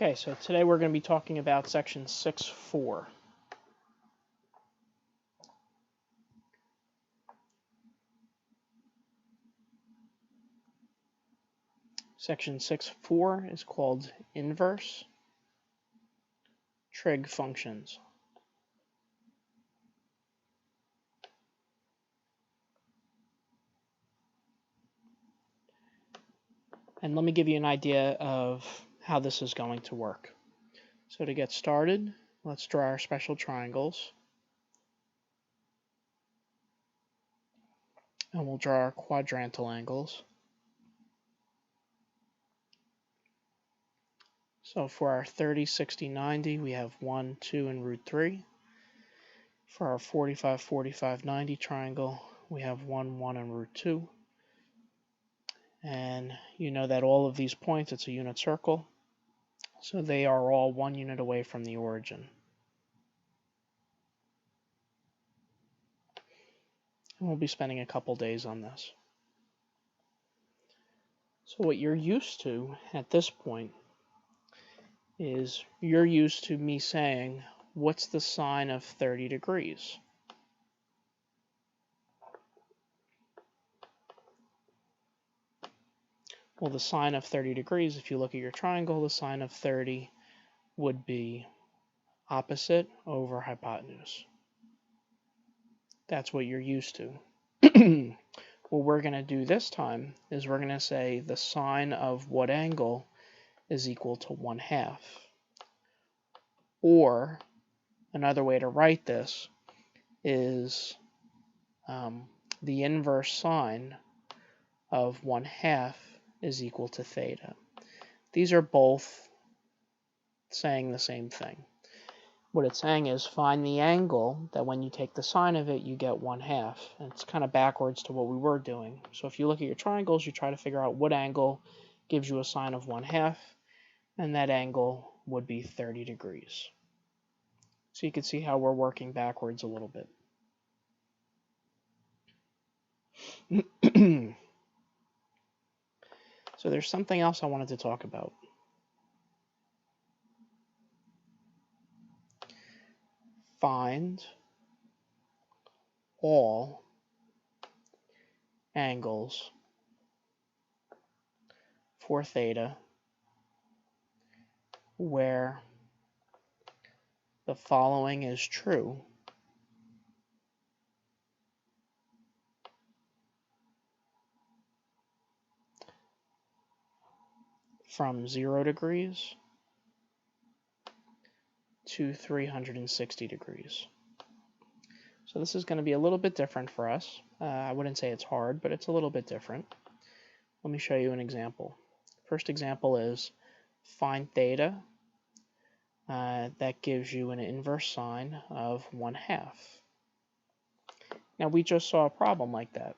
Okay, so today we're going to be talking about section 6.4. Section 6.4 is called inverse trig functions. And let me give you an idea of how this is going to work. So to get started, let's draw our special triangles. And we'll draw our quadrantal angles. So for our 30, 60, 90, we have 1, 2, and root 3. For our 45, 45, 90 triangle, we have 1, 1, and root 2. And you know that all of these points, it's a unit circle. So they are all 1 unit away from the origin. And we'll be spending a couple days on this. So what you're used to at this point is you're used to me saying, what's the sine of 30 degrees? Well, the sine of 30 degrees, if you look at your triangle, the sine of 30 would be opposite over hypotenuse. That's what you're used to. What we're going to do this time is we're going to say the sine of what angle is equal to 1/2. Or another way to write this is the inverse sine of 1/2 is equal to theta. These are both saying the same thing. What it's saying is find the angle that when you take the sine of it, you get 1/2. And it's kind of backwards to what we were doing. So if you look at your triangles, you try to figure out what angle gives you a sine of 1/2, and that angle would be 30 degrees. So you can see how we're working backwards a little bit. So there's something else I wanted to talk about. Find all angles for theta where the following is true from 0 degrees to 360 degrees. So this is going to be a little bit different for us. I wouldn't say it's hard, but it's a little bit different. Let me show you an example. First example is find theta. That gives you an inverse sine of 1/2. Now we just saw a problem like that.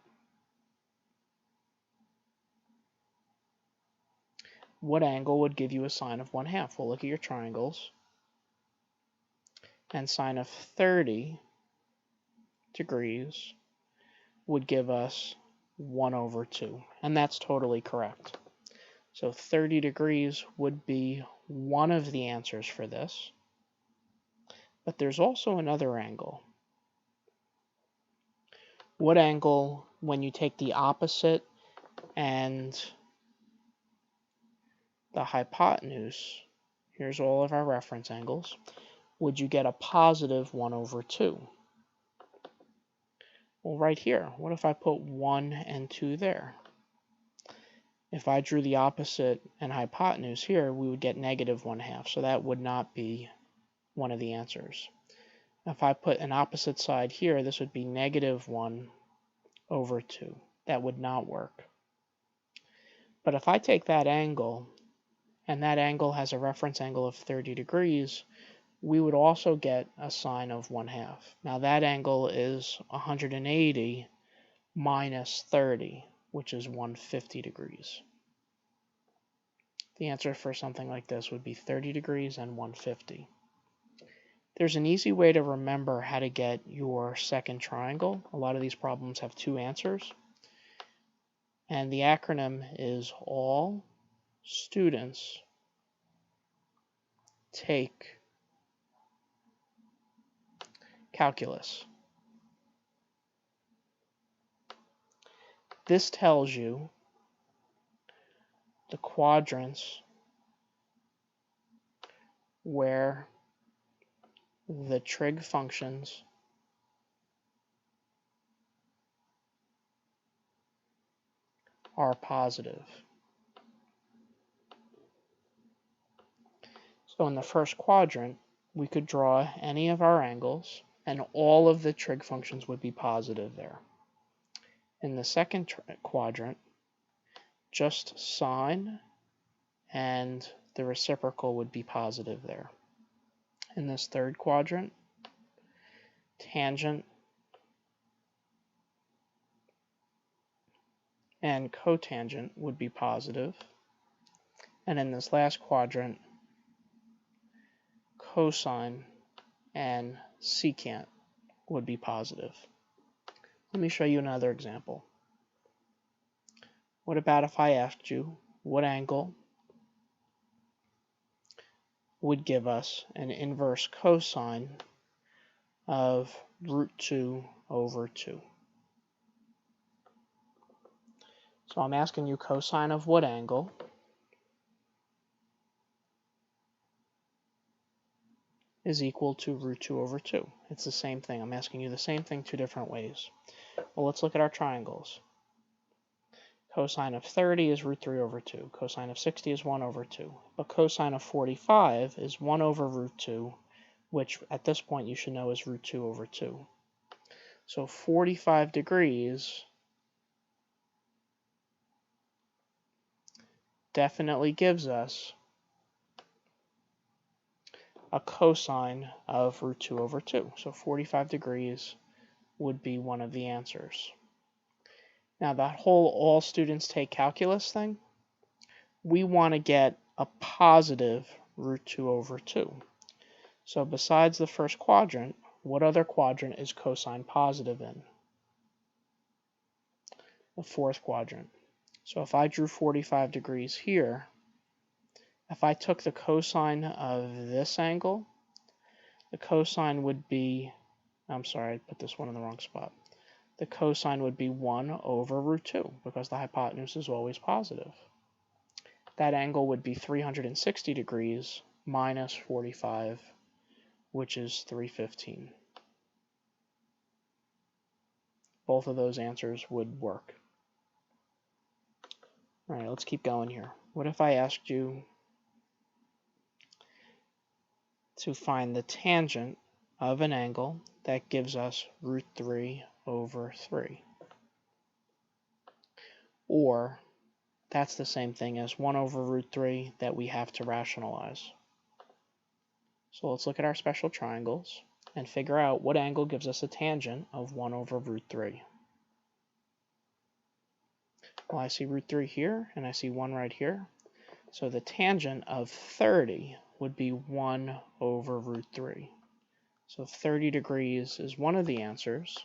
What angle would give you a sine of 1/2? Well, look at your triangles. And sine of 30 degrees would give us 1/2. And that's totally correct. So 30 degrees would be one of the answers for this. But there's also another angle. What angle, when you take the opposite and the hypotenuse, here's all of our reference angles, would you get a positive 1/2? Well, right here, what if I put 1 and 2 there? If I drew the opposite and hypotenuse here, we would get negative 1/2, so that would not be one of the answers. If I put an opposite side here, this would be negative 1/2. That would not work. But if I take that angle, and that angle has a reference angle of 30 degrees, we would also get a sine of 1/2. Now that angle is 180 minus 30, which is 150 degrees. The answer for something like this would be 30 degrees and 150. There's an easy way to remember how to get your second triangle. A lot of these problems have 2 answers. And the acronym is all students take calculus. This tells you the quadrants where the trig functions are positive. So in the first quadrant, we could draw any of our angles, and all of the trig functions would be positive there. In the second quadrant, just sine and the reciprocal would be positive there. In this third quadrant, tangent and cotangent would be positive. And in this last quadrant, cosine and secant would be positive. Let me show you another example. What about if I asked you what angle would give us an inverse cosine of root 2 over 2? So I'm asking you cosine of what angle is equal to root 2 over 2. It's the same thing. I'm asking you the same thing two different ways. Well, let's look at our triangles. Cosine of 30 is root 3 over 2. Cosine of 60 is 1 over 2. But cosine of 45 is 1 over root 2, which at this point you should know is root 2 over 2. So 45 degrees definitely gives us a cosine of root 2 over 2. So 45 degrees would be one of the answers. Now that whole all students take calculus thing, we want to get a positive root 2 over 2. So besides the first quadrant, what other quadrant is cosine positive in? The fourth quadrant. So if I drew 45 degrees here, if I took the cosine of this angle, the cosine would be, I'm sorry, I put this one in the wrong spot. The cosine would be 1 over root 2 because the hypotenuse is always positive. That angle would be 360 degrees minus 45, which is 315. Both of those answers would work. All right, let's keep going here. What if I asked you to find the tangent of an angle that gives us root 3 over 3? Or that's the same thing as 1 over root 3 that we have to rationalize. So let's look at our special triangles and figure out what angle gives us a tangent of 1 over root 3. Well, I see root 3 here, and I see 1 right here. So the tangent of 30 would be 1 over root 3. So 30 degrees is one of the answers.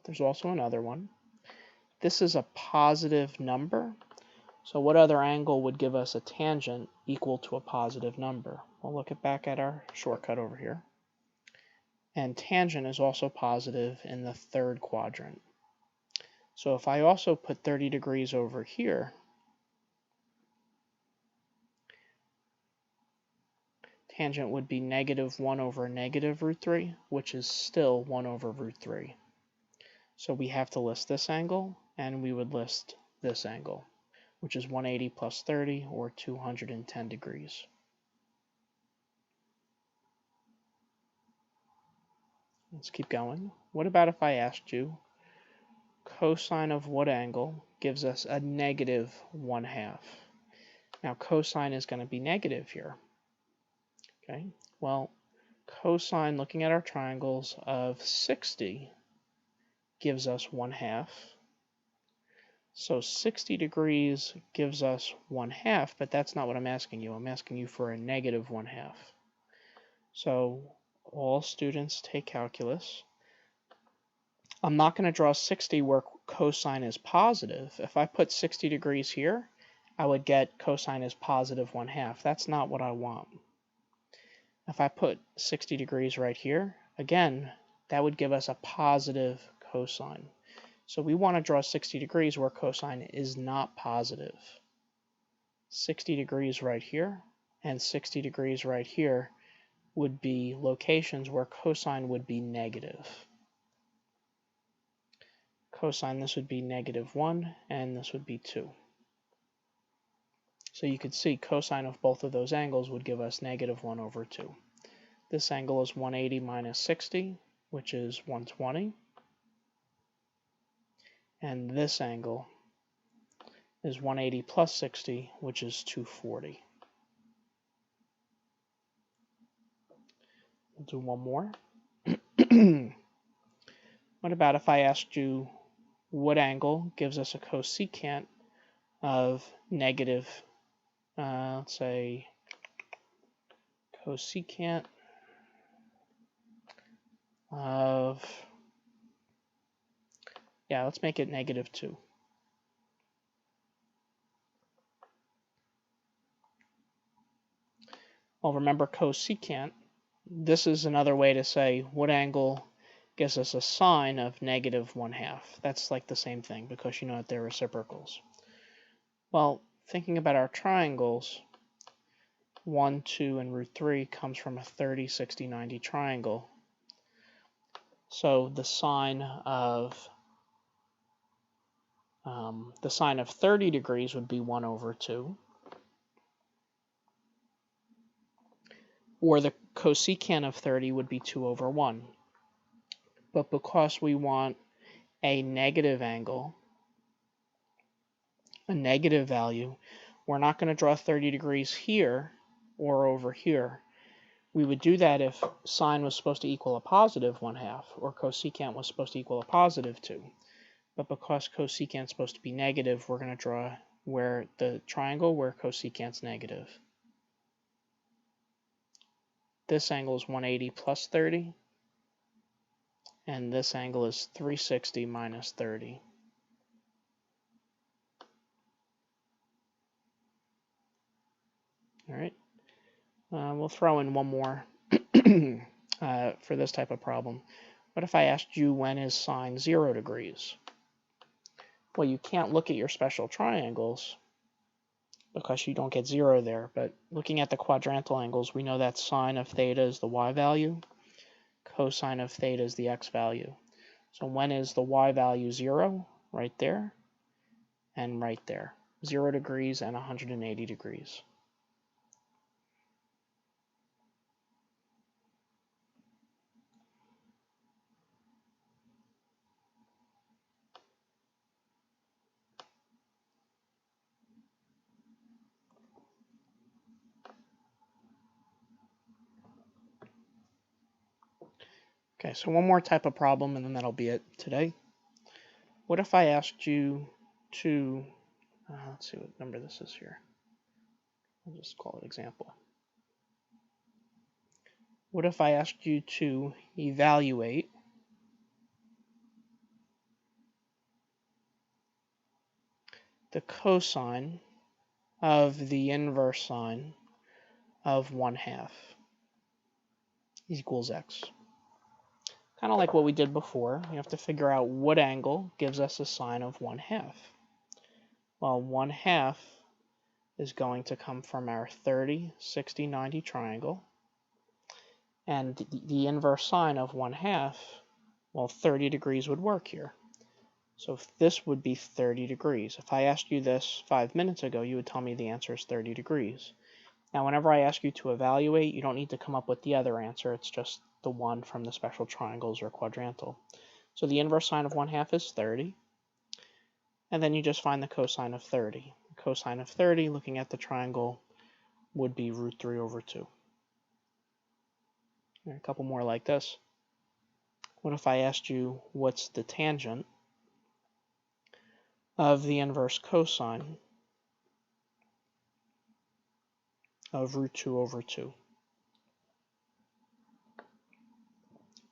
There's also another one. This is a positive number. So what other angle would give us a tangent equal to a positive number? We'll look back at our shortcut over here. And tangent is also positive in the third quadrant. So if I also put 30 degrees over here, tangent would be negative 1 over negative root 3, which is still 1 over root 3. So we have to list this angle, and we would list this angle, which is 180 plus 30, or 210 degrees. Let's keep going. What about if I asked you cosine of what angle gives us a negative 1/2? Now cosine is going to be negative here. Okay, well, cosine, looking at our triangles, of 60 gives us 1/2. So 60 degrees gives us 1/2, but that's not what I'm asking you. I'm asking you for a negative 1/2. So all students take calculus. I'm not going to draw 60 where cosine is positive. If I put 60 degrees here, I would get cosine is positive 1/2. That's not what I want. If I put 60 degrees right here, again, that would give us a positive cosine. So we want to draw 60 degrees where cosine is not positive. 60 degrees right here and 60 degrees right here would be locations where cosine would be negative. Cosine, this would be -1, and this would be 2. So you could see cosine of both of those angles would give us -1/2. This angle is 180 minus 60, which is 120. And this angle is 180 plus 60, which is 240. We'll do one more. What about if I asked you what angle gives us a cosecant of negative, let's say, cosecant of, yeah, let's make it -2. Well, remember cosecant, this is another way to say what angle gives us a sine of -1/2. That's like the same thing because you know that they're reciprocals. Well, thinking about our triangles, 1, 2, and √3 comes from a 30, 60, 90 triangle. So the sine of 30 degrees would be 1/2. Or the cosecant of 30 would be 2/1. But because we want a negative angle, a negative value, we're not going to draw 30 degrees here or over here. We would do that if sine was supposed to equal a positive 1/2 or cosecant was supposed to equal a positive 2. But because cosecant is supposed to be negative, we're going to draw where the triangle where cosecant's negative. This angle is 180 plus 30, and this angle is 360 minus 30. All right, we'll throw in one more for this type of problem. What if I asked you when is sine 0 degrees? Well, you can't look at your special triangles because you don't get 0 there, but looking at the quadrantal angles, we know that sine of theta is the y value, cosine of theta is the x value. So when is the y value 0? Right there and right there. 0 degrees and 180 degrees. Okay, so one more type of problem, and then that'll be it today. What if I asked you to, let's see what number this is here. I'll just call it example. What if I asked you to evaluate the cosine of the inverse sine of 1/2 equals x? Kind of like what we did before, you have to figure out what angle gives us a sine of 1/2. Well, 1/2 is going to come from our 30, 60, 90 triangle. And the inverse sine of 1/2, well, 30 degrees would work here. So this would be 30 degrees. If I asked you this 5 minutes ago, you would tell me the answer is 30 degrees. Now, whenever I ask you to evaluate, you don't need to come up with the other answer. It's just the one from the special triangles or quadrantal. So the inverse sine of 1/2 is 30. And then you just find the cosine of 30. The cosine of 30, looking at the triangle, would be √3/2. A couple more like this. What if I asked you what's the tangent of the inverse cosine of √2/2?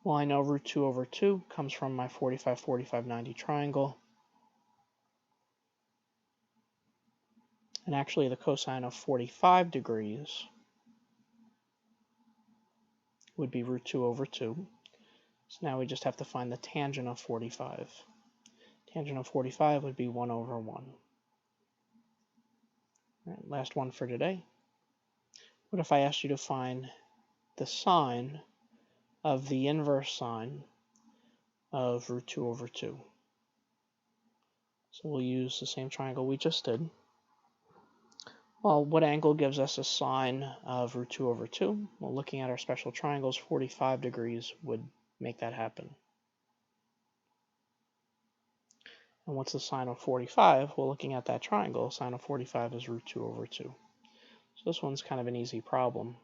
Well, I know root 2 over 2 comes from my 45, 45, 90 triangle. And actually, the cosine of 45 degrees would be root 2 over 2. So now we just have to find the tangent of 45. Tangent of 45 would be 1 over 1. All right, last one for today. What if I asked you to find the sine of the inverse sine of root 2 over 2? So we'll use the same triangle we just did. Well, what angle gives us a sine of root 2 over 2? Well, looking at our special triangles, 45 degrees would make that happen. And what's the sine of 45? Well, looking at that triangle, sine of 45 is root 2 over 2. So this one's kind of an easy problem.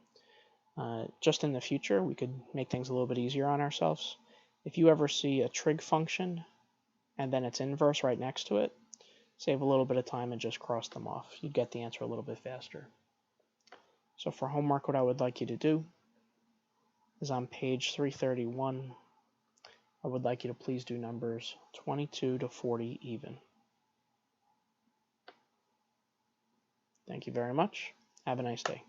Just in the future, we could make things a little bit easier on ourselves. If you ever see a trig function and then its inverse right next to it, save a little bit of time and just cross them off. You'd get the answer a little bit faster. So for homework, what I would like you to do is on page 331, I would like you to please do numbers 22 to 40 even. Thank you very much. Have a nice day.